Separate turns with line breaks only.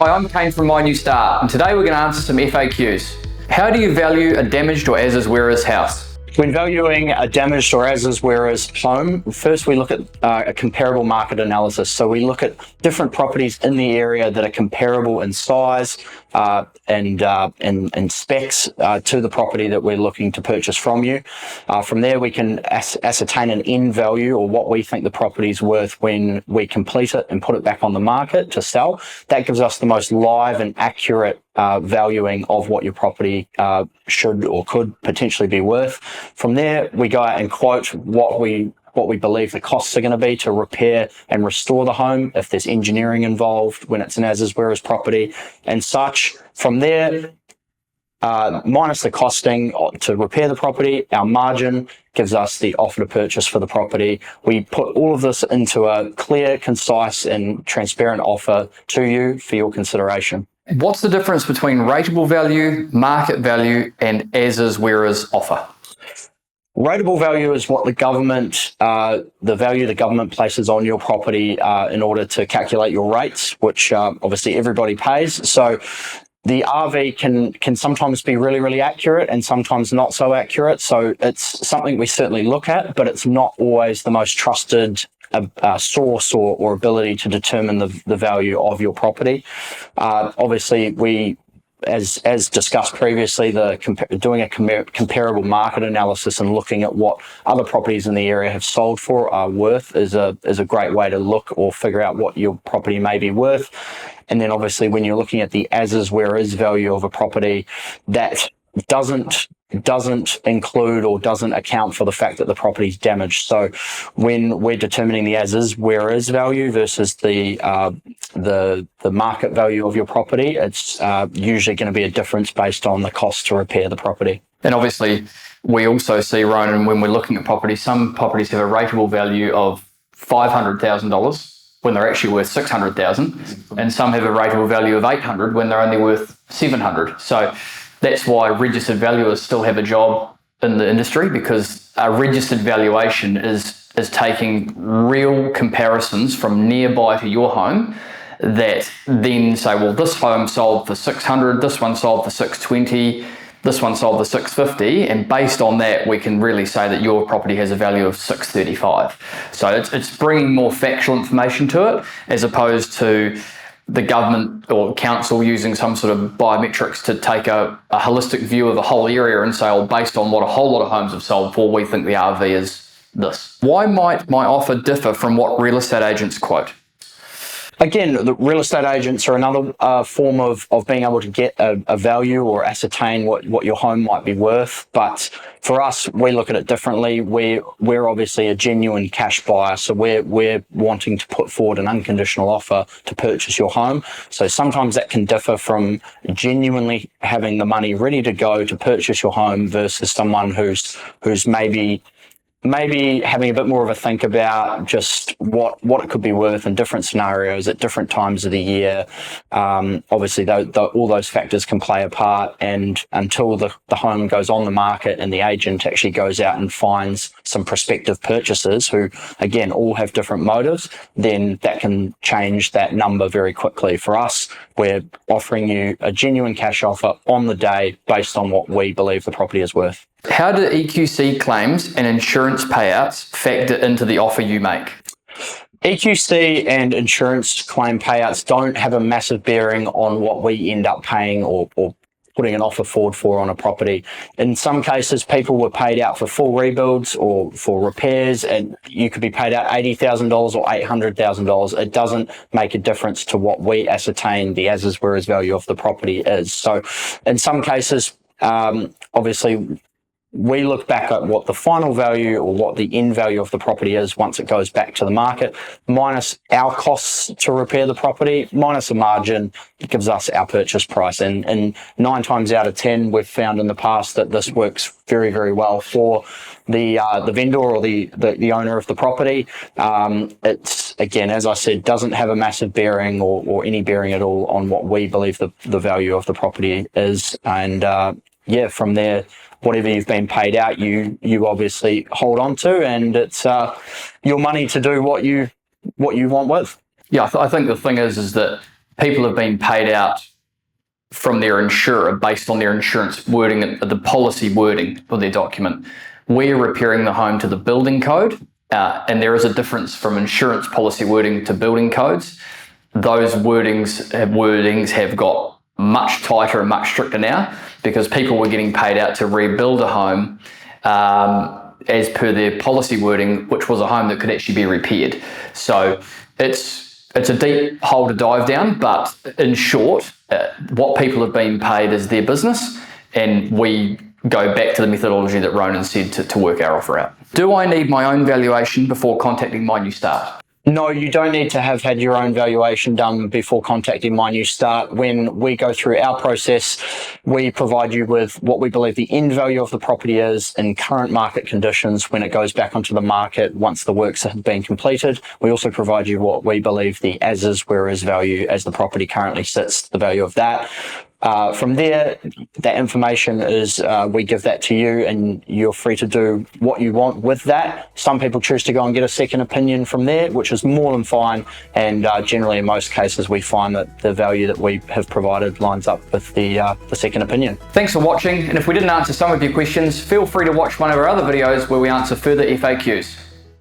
Hi, I'm Kane from My New Start, and today we're going to answer some FAQs. How do you value a damaged or as-is-whereas house?
When valuing a damaged or as-is-whereas home, first we look at a comparable market analysis. So we look at different properties in the area that are comparable in size and specs to the property that we're looking to purchase from you. From there, we can ascertain an end value, or what we think the property is worth when we complete it and put it back on the market to sell. That gives us the most live and accurate valuing of what your property should or could potentially be worth. From there, we go out and quote what we believe the costs are going to be to repair and restore the home, if there's engineering involved when it's an as-is-whereas property and such. From there, minus the costing to repair the property, our margin gives us the offer to purchase for the property. We put all of this into a clear, concise and transparent offer to you for your consideration.
What's the difference between rateable value, market value, and as-is-whereas offer?
Rateable value is what the value the government places on your property in order to calculate your rates, which obviously everybody pays. So the RV can sometimes be really, really accurate and sometimes not so accurate. So it's something we certainly look at, but it's not always the most trusted source or ability to determine the value of your property. Obviously, we, as discussed previously, doing a comparable market analysis and looking at what other properties in the area have sold for are worth is a great way to look or figure out what your property may be worth. And then obviously when you're looking at the as-is-whereas value of a property, that doesn't include or doesn't account for the fact that the property is damaged. So when we're determining the as-is-whereas value versus the market value of your property, it's usually going to be a difference based on the cost to repair the property.
And obviously, we also see, Ronan, when we're looking at properties, some properties have a rateable value of $500,000 when they're actually worth $600,000, and some have a rateable value of $800 when they're only worth $700. So that's why registered valuers still have a job in the industry, because a registered valuation is taking real comparisons from nearby to your home that then say, well, this home sold for $600, this one sold for $620, this one sold for $650, and based on that, we can really say that your property has a value of $635. So it's bringing more factual information to it, as opposed to the government or council using some sort of biometrics to take a holistic view of the whole area and say, oh, based on what a whole lot of homes have sold for, we think the RV is this. Why might my offer differ from what real estate agents quote?
Again, the real estate agents are another form of being able to get a value or ascertain what your home might be worth. But for us, we look at it differently. We're obviously a genuine cash buyer, so we're wanting to put forward an unconditional offer to purchase your home. So sometimes that can differ from genuinely having the money ready to go to purchase your home versus someone who's maybe having a bit more of a think about just what it could be worth in different scenarios at different times of the year. Obviously, all those factors can play a part, and until the home goes on the market and the agent actually goes out and finds some prospective purchasers who, again, all have different motives, then that can change that number very quickly. For us, we're offering you a genuine cash offer on the day based on what we believe the property is worth.
How do EQC claims and insurance payouts factor into the offer you make?
EQC and insurance claim payouts don't have a massive bearing on what we end up paying or putting an offer forward for on a property. In some cases, people were paid out for full rebuilds or for repairs, and you could be paid out $80,000 or $800,000. It doesn't make a difference to what we ascertain the as-is-whereas value of the property is. So in some cases, obviously, we look back at what the final value or what the end value of the property is once it goes back to the market, minus our costs to repair the property, minus a margin. It gives us our purchase price. And 9 times out of 10, we've found in the past that this works very, very well for the vendor or the owner of the property. It's, again, as I said, doesn't have a massive bearing or any bearing at all on what we believe the value of the property is. And from there, whatever you've been paid out, you obviously hold on to, and it's your money to do what you want with.
Yeah, I think the thing is that people have been paid out from their insurer based on their insurance wording, the policy wording of their document. We're repairing the home to the building code, and there is a difference from insurance policy wording to building codes. Those wordings have got much tighter and much stricter now, because people were getting paid out to rebuild a home as per their policy wording, which was a home that could actually be repaired. So it's a deep hole to dive down, but in short, what people have been paid is their business, and we go back to the methodology that Ronan said to work our offer out. Do I need my own valuation before contacting My New Start?
No, you don't need to have had your own valuation done before contacting My New Start. When we go through our process, we provide you with what we believe the end value of the property is in current market conditions when it goes back onto the market once the works have been completed. We also provide you what we believe the as-is, where-is value as the property currently sits, the value of that. From there, that information is, we give that to you and you're free to do what you want with that. Some people choose to go and get a second opinion from there, which is more than fine. And generally, in most cases, we find that the value that we have provided lines up with the second opinion.
Thanks for watching. And if we didn't answer some of your questions, feel free to watch one of our other videos where we answer further FAQs.